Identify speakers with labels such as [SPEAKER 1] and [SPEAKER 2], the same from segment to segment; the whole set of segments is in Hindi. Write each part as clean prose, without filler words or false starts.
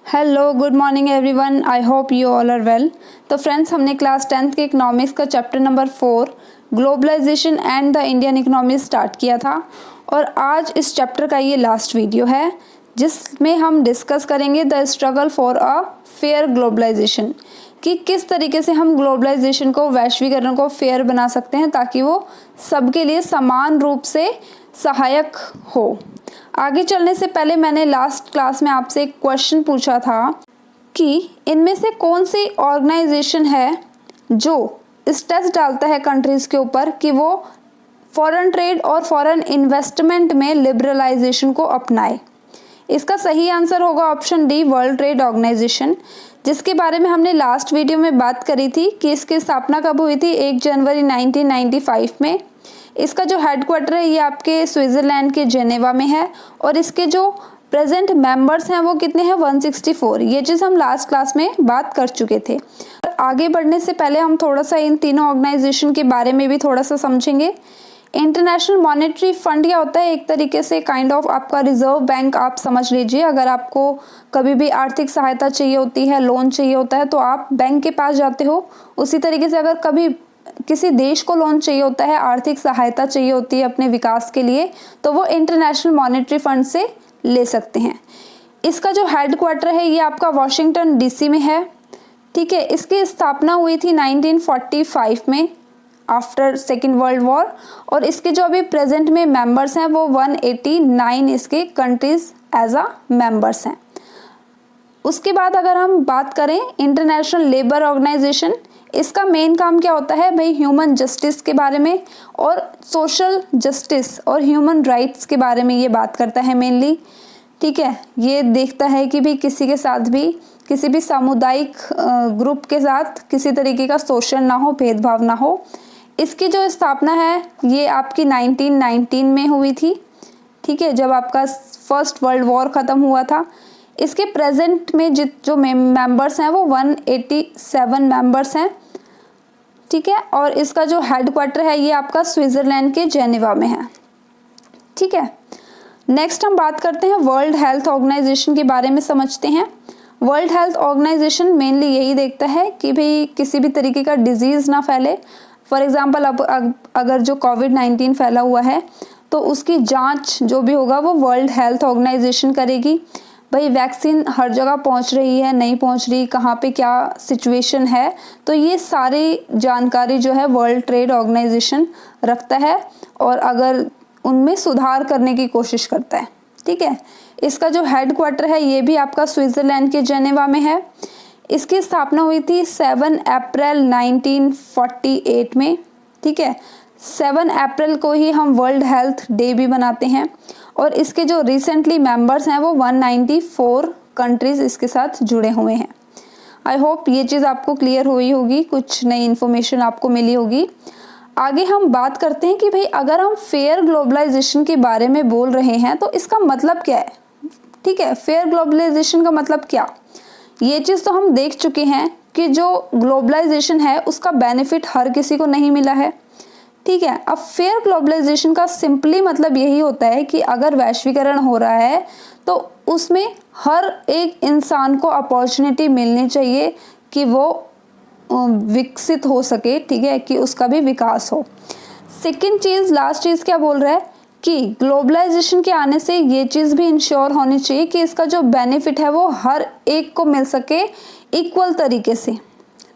[SPEAKER 1] Hello good morning everyone, I hope you all are well. तो फ्रेंड्स, हमने क्लास 10th के इकोनॉमिक्स का chapter number 4 globalisation and the Indian economy start किया था और आज इस चैप्टर का ये लास्ट वीडियो है जिसमें हम डिस्कस करेंगे the struggle for a fair globalisation, कि किस तरीके से हम ग्लोबलाइजेशन को, वैश्वीकरण को फेयर बना सकते हैं ताकि वो सबके लिए समान रूप से सहायक हो। आगे चलने से पहले मैंने लास्ट क्लास में आपसे एक क्वेश्चन पूछा था कि इनमें से कौन सी ऑर्गेनाइजेशन है जो स्ट्रेस डालता है कंट्रीज़ के ऊपर कि वो फॉरेन ट्रेड और फॉरेन इन्वेस्टमेंट में लिबरलाइजेशन को अपनाए। इसका सही आंसर होगा option D, World Trade Organisation, जिसके बारे में हमने लास्ट वीडियो में बात करी थी कि इसकी स्थापना कब हुई थी, 1 जनवरी 1995 में। इसका जो हेडक्वार्टर है ये आपके स्विट्ज़रलैंड के जेनेवा में है और इसके जो प्रेजेंट मेंबर्स हैं वो कितने हैं, 164। ये चीज़ हम लास्ट क्लास में बात कर चुके थे। आगे बढ़ने से पहले हम थोड़ा सा इन तीनों ऑर्गेनाइजेशन के बारे में भी थोड़ा सा समझेंगे। इंटरनेशनल मॉनेटरी फंड क्या होता है, एक तरीके से काइंड ऑफ आपका रिजर्व बैंक आप समझ लीजिए। अगर आपको कभी भी आर्थिक सहायता चाहिए होती है, लोन चाहिए होता है, तो आप बैंक के पास जाते हो। उसी तरीके से अगर कभी किसी देश को लोन चाहिए होता है, आर्थिक सहायता चाहिए होती है अपने विकास के लिए, तो वो इंटरनेशनल मॉनेटरी फंड से ले सकते हैं। इसका जो हेडक्वार्टर है ये आपका वॉशिंगटन डीसी में है, ठीक है। इसकी स्थापना हुई थी 1945 में, आफ्टर सेकेंड वर्ल्ड वॉर, और इसके जो अभी प्रेजेंट में मेंबर्स हैं वो 189 इसके कंट्रीज एज अ मेंबर्स हैं। उसके बाद अगर हम बात करें इंटरनेशनल लेबर ऑर्गेनाइजेशन, इसका मेन काम क्या होता है भाई, ह्यूमन जस्टिस के बारे में और सोशल जस्टिस और ह्यूमन राइट्स के बारे में ये बात करता है मेनली, ठीक है। ये देखता है कि भी किसी के साथ भी, किसी भी सामुदायिक ग्रुप के साथ किसी तरीके का शोषण ना हो, भेदभाव ना हो। इसकी जो स्थापना है ये आपकी 1919 में हुई थी, ठीक है, जब आपका फर्स्ट वर्ल्ड वॉर ख़त्म हुआ था। इसके प्रेजेंट में जो मेंबर्स हैं वो 187 मेंबर्स हैं, ठीक है। और इसका जो हेडक्वार्टर है ये आपका स्विट्ज़रलैंड के जेनेवा में है, ठीक है। नेक्स्ट हम बात करते हैं वर्ल्ड हेल्थ ऑर्गेनाइजेशन के बारे में, समझते हैं। वर्ल्ड हेल्थ ऑर्गेनाइजेशन मेनली यही देखता है कि भाई किसी भी तरीके का डिजीज़ ना फैले। फॉर एग्जांपल अब अगर जो कोविड-19 फैला हुआ है तो उसकी जांच जो भी होगा वो वर्ल्ड हेल्थ ऑर्गेनाइजेशन करेगी। भाई वैक्सीन हर जगह पहुंच रही है, नहीं पहुंच रही, कहाँ पे क्या सिचुएशन है, तो ये सारी जानकारी जो है वर्ल्ड ट्रेड ऑर्गेनाइजेशन रखता है और अगर उनमें सुधार करने की कोशिश करता है, ठीक है। इसका जो हेडक्वार्टर है ये भी आपका स्विट्ज़रलैंड के जेनेवा में है। इसकी स्थापना हुई थी 7 अप्रैल 1948 में, ठीक है। 7 अप्रैल को ही हम वर्ल्ड हेल्थ डे भी मनाते हैं और इसके जो रिसेंटली मेंबर्स हैं वो 194 कंट्रीज़ इसके साथ जुड़े हुए हैं। आई होप ये चीज़ आपको क्लियर हुई होगी, कुछ नई इन्फॉर्मेशन आपको मिली होगी। आगे हम बात करते हैं कि भाई अगर हम फेयर ग्लोबलाइजेशन के बारे में बोल रहे हैं तो इसका मतलब क्या है, ठीक है। फेयर ग्लोबलाइजेशन का मतलब क्या, ये चीज़ तो हम देख चुके हैं कि जो ग्लोबलाइजेशन है उसका बेनिफिट हर किसी को नहीं मिला है, ठीक है। अब फेयर ग्लोबलाइजेशन का सिंपली मतलब यही होता है कि अगर वैश्वीकरण हो रहा है तो उसमें हर एक इंसान को अपॉर्चुनिटी मिलनी चाहिए कि वो विकसित हो सके, ठीक है, कि उसका भी विकास हो। सेकंड चीज़, लास्ट चीज़ क्या बोल रहा है कि ग्लोबलाइजेशन के आने से ये चीज़ भी इंश्योर होनी चाहिए कि इसका जो बेनिफिट है वो हर एक को मिल सके इक्वल तरीके से,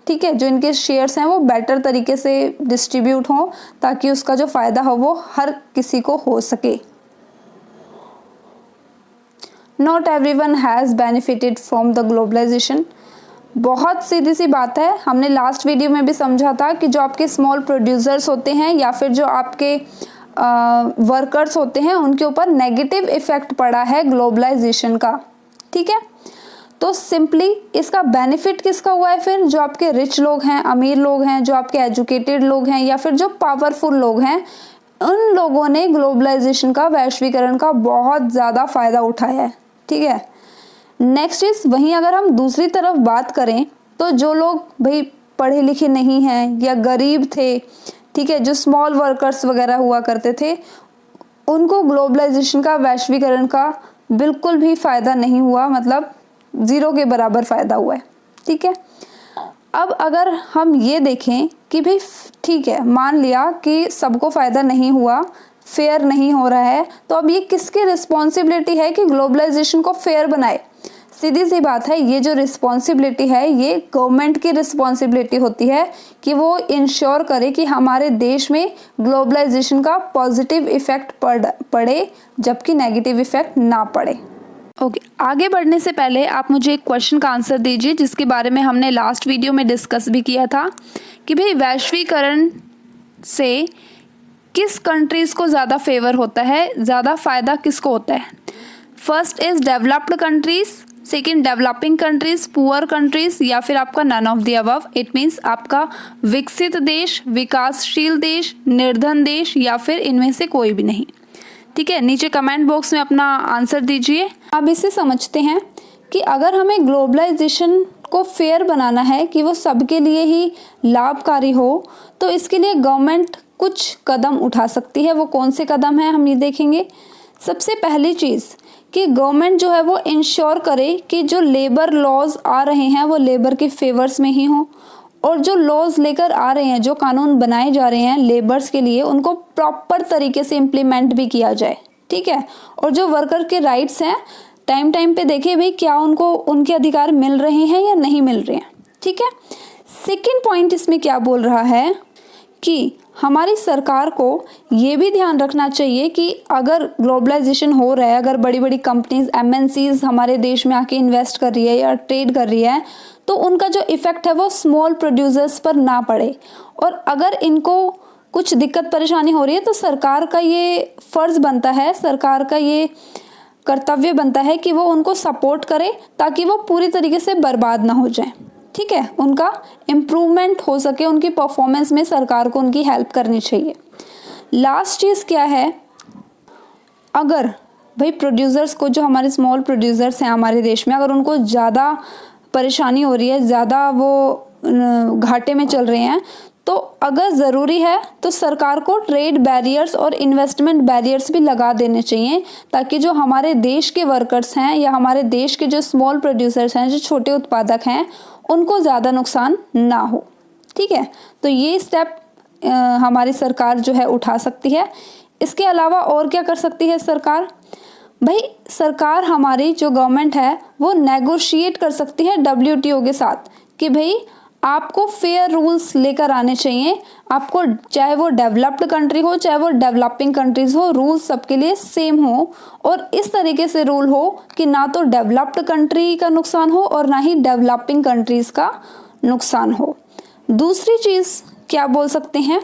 [SPEAKER 1] ठीक है। जो इनके शेयर्स हैं वो बेटर तरीके से डिस्ट्रीब्यूट हों ताकि उसका जो फ़ायदा हो वो हर किसी को हो सके। Not everyone has benefited from the globalisation. बहुत सीधी सी बात है, हमने लास्ट वीडियो में भी समझा था कि जो आपके स्मॉल प्रोड्यूसर्स होते हैं या फिर जो आपके वर्कर्स होते हैं उनके ऊपर नेगेटिव इफेक्ट पड़ा है ग्लोबलाइजेशन का, ठीक है। तो सिंपली इसका बेनिफिट किसका हुआ है फिर, जो आपके रिच लोग हैं, अमीर लोग हैं, जो आपके एजुकेटेड लोग हैं या फिर जो पावरफुल लोग हैं, उन लोगों ने ग्लोबलाइजेशन का, वैश्वीकरण का बहुत ज़्यादा फ़ायदा उठाया है, ठीक है। नेक्स्ट इज, वहीं अगर हम दूसरी तरफ बात करें तो जो लोग भाई पढ़े लिखे नहीं हैं या गरीब थे, ठीक है, जो स्मॉल वर्कर्स वगैरह हुआ करते थे, उनको ग्लोबलाइजेशन का, वैश्वीकरण का बिल्कुल भी फ़ायदा नहीं हुआ। मतलब ज़ीरो के बराबर फ़ायदा हुआ है। ठीक है, अब अगर हम ये देखें कि भाई ठीक है, मान लिया कि सबको फ़ायदा नहीं हुआ, फेयर नहीं हो रहा है, तो अब ये किसकी रिस्पॉन्सिबिलिटी है कि ग्लोबलाइजेशन को फेयर बनाए? सीधी सी बात है, ये जो रिस्पॉन्सिबिलिटी है ये गवर्नमेंट की रिस्पॉन्सिबिलिटी होती है कि वो इंश्योर करे कि हमारे देश में ग्लोबलाइजेशन का पॉजिटिव इफेक्ट पड़े जबकि नेगेटिव इफेक्ट ना पड़े। ओके, आगे बढ़ने से पहले आप मुझे एक क्वेश्चन का आंसर दीजिए जिसके बारे में हमने लास्ट वीडियो में डिस्कस भी किया था कि भाई वैश्वीकरण से किस कंट्रीज़ को ज़्यादा फेवर होता है, ज़्यादा फ़ायदा किसको होता है? First is developed countries, second developing countries, poor countries, या फिर आपका none of the above. It means आपका विकसित देश, विकासशील देश, निर्धन देश, या फिर इनमें से कोई भी नहीं। ठीक है, नीचे कमेंट बॉक्स में अपना आंसर दीजिए। अब इसे समझते हैं कि अगर हमें ग्लोबलाइजेशन को फेयर बनाना है कि वो सबके लिए ही लाभकारी हो, तो इसके लिए गवर्नमेंट कुछ कदम उठा सकती है। वो कौन से कदम हैं हम ये देखेंगे। सबसे पहली चीज़ कि गवर्नमेंट जो है वो इंश्योर करे कि जो लेबर लॉज आ रहे हैं वो लेबर के फेवर्स में ही हों, और जो लॉज लेकर आ रहे हैं, जो कानून बनाए जा रहे हैं लेबर्स के लिए, उनको प्रॉपर तरीके से इम्प्लीमेंट भी किया जाए। ठीक है, और जो वर्कर के राइट्स हैं टाइम टाइम पे देखें भाई क्या उनको उनके अधिकार मिल रहे हैं या नहीं मिल रहे हैं। ठीक है, सेकेंड पॉइंट इसमें क्या बोल रहा है कि हमारी सरकार को ये भी ध्यान रखना चाहिए कि अगर ग्लोबलाइजेशन हो रहा है, अगर बड़ी बड़ी कंपनीज MNCs हमारे देश में आके इन्वेस्ट कर रही है या ट्रेड कर रही है, तो उनका जो इफ़ेक्ट है वो स्मॉल प्रोड्यूसर्स पर ना पड़े। और अगर इनको कुछ दिक्कत परेशानी हो रही है तो सरकार का ये फ़र्ज़ बनता है, सरकार का ये कर्तव्य बनता है कि वो उनको सपोर्ट करे ताकि वो पूरी तरीके से बर्बाद ना हो जाए। ठीक है, उनका इम्प्रूवमेंट हो सके, उनकी परफॉर्मेंस में सरकार को उनकी हेल्प करनी चाहिए। लास्ट चीज़ क्या है, अगर भाई प्रोड्यूसर्स को, जो हमारे स्मॉल प्रोड्यूसर्स हैं हमारे देश में, अगर उनको ज़्यादा परेशानी हो रही है, ज़्यादा वो घाटे में चल रहे हैं, तो अगर ज़रूरी है तो सरकार को ट्रेड बैरियर्स और इन्वेस्टमेंट बैरियर्स भी लगा देने चाहिए ताकि जो हमारे देश के वर्कर्स हैं या हमारे देश के जो स्मॉल प्रोड्यूसर्स हैं, जो छोटे उत्पादक हैं, उनको ज़्यादा नुकसान ना हो। ठीक है, तो ये स्टेप हमारी सरकार जो है उठा सकती है। इसके अलावा और क्या कर सकती है सरकार? भाई सरकार, हमारी जो गवर्नमेंट है वो नेगोशिएट कर सकती है WTO के साथ कि भाई आपको फेयर रूल्स लेकर आने चाहिए। आपको, चाहे वो डेवलप्ड कंट्री हो चाहे वो डेवलपिंग कंट्रीज हो, रूल्स सबके लिए सेम हो और इस तरीके से रूल हो कि ना तो डेवलप्ड कंट्री का नुकसान हो और ना ही डेवलपिंग कंट्रीज का नुकसान हो। दूसरी चीज़ क्या बोल सकते हैं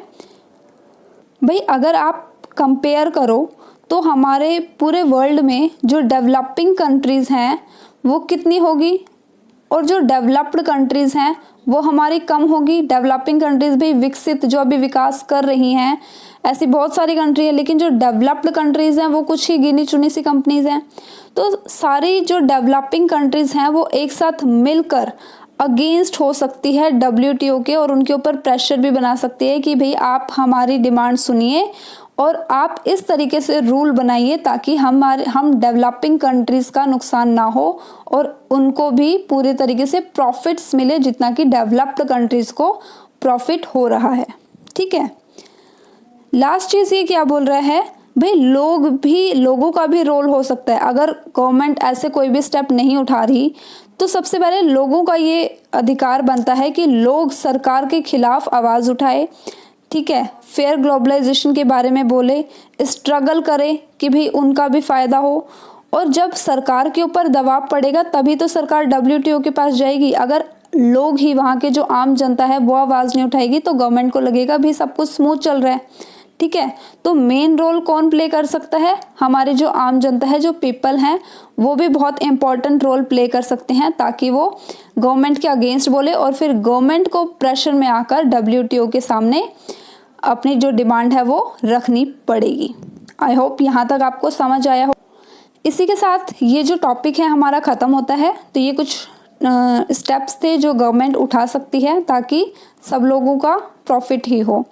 [SPEAKER 1] भाई, अगर आप कंपेयर करो तो हमारे पूरे वर्ल्ड में जो डेवलपिंग कंट्रीज़ हैं वो कितनी होगी और जो डेवलप्ड कंट्रीज़ हैं वो हमारी कम होगी। डेवलपिंग कंट्रीज़ भी विकसित, जो अभी विकास कर रही हैं, ऐसी बहुत सारी कंट्री है, लेकिन जो डेवलप्ड कंट्रीज़ हैं वो कुछ ही गिनी चुनी सी कंपनीज़ हैं। तो सारी जो डेवलपिंग कंट्रीज़ हैं वो एक साथ मिलकर अगेंस्ट हो सकती है WTO के और उनके ऊपर प्रेशर भी बना सकती है कि भाई आप हमारी डिमांड सुनिए और आप इस तरीके से रूल बनाइए ताकि हम डेवलपिंग कंट्रीज़ का नुकसान ना हो और उनको भी पूरे तरीके से प्रॉफिट्स मिले जितना कि डेवलप्ड कंट्रीज़ को प्रॉफिट हो रहा है। ठीक है, लास्ट चीज़ ये क्या बोल रहा है भाई, लोगों का भी रोल हो सकता है। अगर गवर्नमेंट ऐसे कोई भी स्टेप नहीं उठा रही तो सबसे पहले लोगों का ये अधिकार बनता है कि लोग सरकार के खिलाफ आवाज़ उठाए। ठीक है, फेयर ग्लोबलाइजेशन के बारे में बोले, स्ट्रगल करें कि भाई उनका भी फ़ायदा हो। और जब सरकार के ऊपर दबाव पड़ेगा तभी तो सरकार WTO के पास जाएगी। अगर लोग ही, वहाँ के जो आम जनता है वो आवाज़ नहीं उठाएगी तो गवर्नमेंट को लगेगा भी सब कुछ स्मूथ चल रहा है। ठीक है, तो मेन रोल कौन प्ले कर सकता है? हमारे जो आम जनता है, जो पीपल हैं, वो भी बहुत इंपॉर्टेंट रोल प्ले कर सकते हैं ताकि वो गवर्नमेंट के अगेंस्ट बोले और फिर गवर्नमेंट को प्रेशर में आकर WTO के सामने अपनी जो डिमांड है वो रखनी पड़ेगी। आई होप यहाँ तक आपको समझ आया हो। इसी के साथ ये जो टॉपिक है हमारा ख़त्म होता है। तो ये कुछ स्टेप्स थे जो गवर्नमेंट उठा सकती है ताकि सब लोगों का प्रॉफिट ही हो।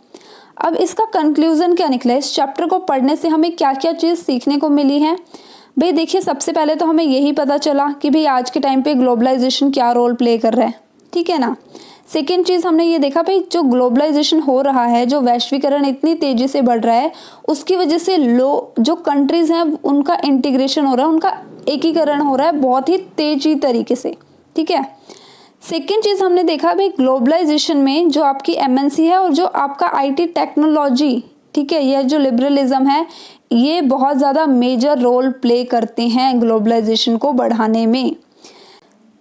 [SPEAKER 1] अब इसका कंक्लूज़न क्या निकला? इस चैप्टर को पढ़ने से हमें क्या क्या चीज़ सीखने को मिली है? भाई देखिए, सबसे पहले तो हमें यही पता चला कि भाई आज के टाइम पे ग्लोबलाइजेशन क्या रोल प्ले कर रहा है, ठीक है ना। सेकेंड चीज़ हमने ये देखा भाई, जो ग्लोबलाइजेशन हो रहा है, जो वैश्वीकरण इतनी तेज़ी से बढ़ रहा है, उसकी वजह से जो कंट्रीज़ हैं उनका इंटीग्रेशन हो रहा है, उनका एकीकरण हो रहा है बहुत ही तेजी तरीके से, ठीक है। सेकेंड चीज़ हमने देखा भाई, ग्लोबलाइजेशन में जो आपकी एमएनसी है और जो आपका आईटी टेक्नोलॉजी, ठीक है, यह जो लिबरलिज्म है, ये बहुत ज़्यादा मेजर रोल प्ले करते हैं ग्लोबलाइजेशन को बढ़ाने में।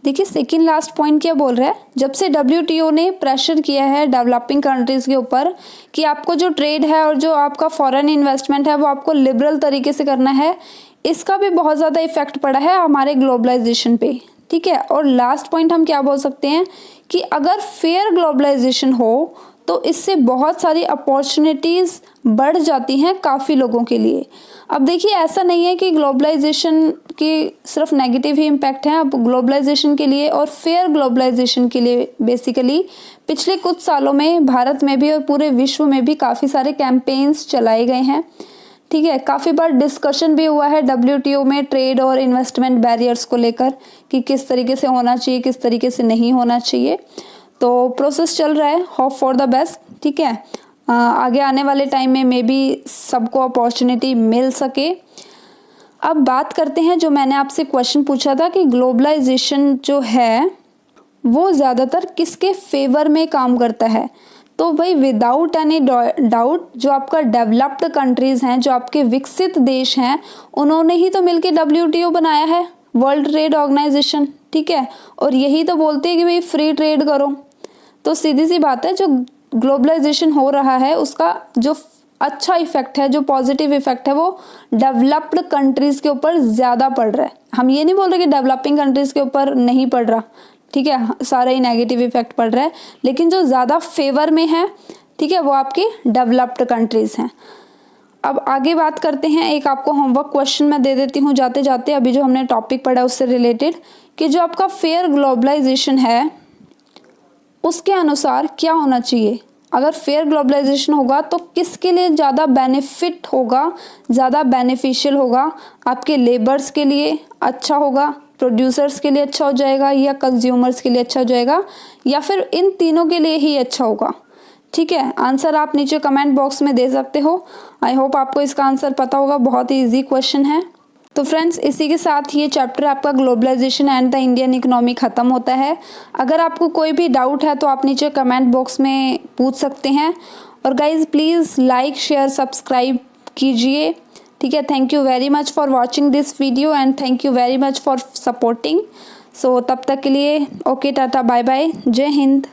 [SPEAKER 1] देखिए सेकेंड लास्ट पॉइंट क्या बोल रहा है, जब से WTO ने प्रेशर किया है डेवलपिंग कंट्रीज़ के ऊपर कि आपको जो ट्रेड है और जो आपका फॉरेन इन्वेस्टमेंट है वो आपको लिबरल तरीके से करना है, इसका भी बहुत ज़्यादा इफेक्ट पड़ा है हमारे ग्लोबलाइजेशन पे, ठीक है। और लास्ट पॉइंट हम क्या बोल सकते हैं कि अगर फेयर ग्लोबलाइजेशन हो तो इससे बहुत सारी अपॉर्चुनिटीज़ बढ़ जाती हैं काफ़ी लोगों के लिए। अब देखिए, ऐसा नहीं है कि ग्लोबलाइजेशन की सिर्फ नेगेटिव ही इम्पैक्ट है। अब ग्लोबलाइजेशन के लिए और फेयर ग्लोबलाइजेशन के लिए बेसिकली पिछले कुछ सालों में भारत में भी और पूरे विश्व में भी काफ़ी सारे कैंपेन्स चलाए गए हैं, ठीक है। काफ़ी बार डिस्कशन भी हुआ है WTO में ट्रेड और इन्वेस्टमेंट बैरियर्स को लेकर कि किस तरीके से होना चाहिए, किस तरीके से नहीं होना चाहिए। तो प्रोसेस चल रहा है, होप फॉर द बेस्ट, ठीक है। आगे आने वाले टाइम में मे बी सबको अपॉर्चुनिटी मिल सके। अब बात करते हैं, जो मैंने आपसे क्वेश्चन पूछा था कि ग्लोबलाइजेशन जो है वो ज़्यादातर किसके फेवर में काम करता है, तो भाई विदाउट एनी डाउट जो आपका डेवलप्ड कंट्रीज़ हैं, जो आपके विकसित देश हैं, उन्होंने ही तो मिलके WTO बनाया है, वर्ल्ड ट्रेड ऑर्गेनाइजेशन, ठीक है। और यही तो बोलते हैं कि भाई फ्री ट्रेड करो। तो सीधी सी बात है, जो ग्लोबलाइजेशन हो रहा है उसका जो अच्छा इफेक्ट है, जो पॉजिटिव इफेक्ट है, वो डेवलप्ड कंट्रीज़ के ऊपर ज़्यादा पड़ रहा है। हम ये नहीं बोल रहे कि डेवलपिंग कंट्रीज़ के ऊपर नहीं पड़ रहा, ठीक है, सारा ही नेगेटिव इफेक्ट पड़ रहा है, लेकिन जो ज़्यादा फेवर में है, ठीक है, वो आपकी डेवलप्ड कंट्रीज़ हैं। अब आगे बात करते हैं, एक आपको होमवर्क क्वेश्चन मैं दे देती हूँ जाते जाते, अभी जो हमने टॉपिक पढ़ा उससे रिलेटेड, कि जो आपका फेयर ग्लोबलाइजेशन है उसके अनुसार क्या होना चाहिए। अगर फेयर ग्लोबलाइजेशन होगा तो किसके लिए ज़्यादा बेनिफिट होगा, ज़्यादा बेनिफिशियल होगा, आपके लेबर्स के लिए अच्छा होगा, प्रोड्यूसर्स के लिए अच्छा हो जाएगा, या कंज्यूमर्स के लिए अच्छा हो जाएगा, या फिर इन तीनों के लिए ही अच्छा होगा, ठीक है। आंसर आप नीचे कमेंट बॉक्स में दे सकते हो। आई होप आपको इसका आंसर पता होगा, बहुत ही ईजी क्वेश्चन है। तो फ्रेंड्स, इसी के साथ ये चैप्टर आपका globalisation and the Indian economy ख़त्म होता है। अगर आपको कोई भी डाउट है तो आप नीचे कमेंट बॉक्स में पूछ सकते हैं। और guys please like share subscribe कीजिए, ठीक है। Thank you very much for watching this video and thank you very much for supporting. So तब तक के लिए ओके, टाटा, बाय बाय, जय हिंद।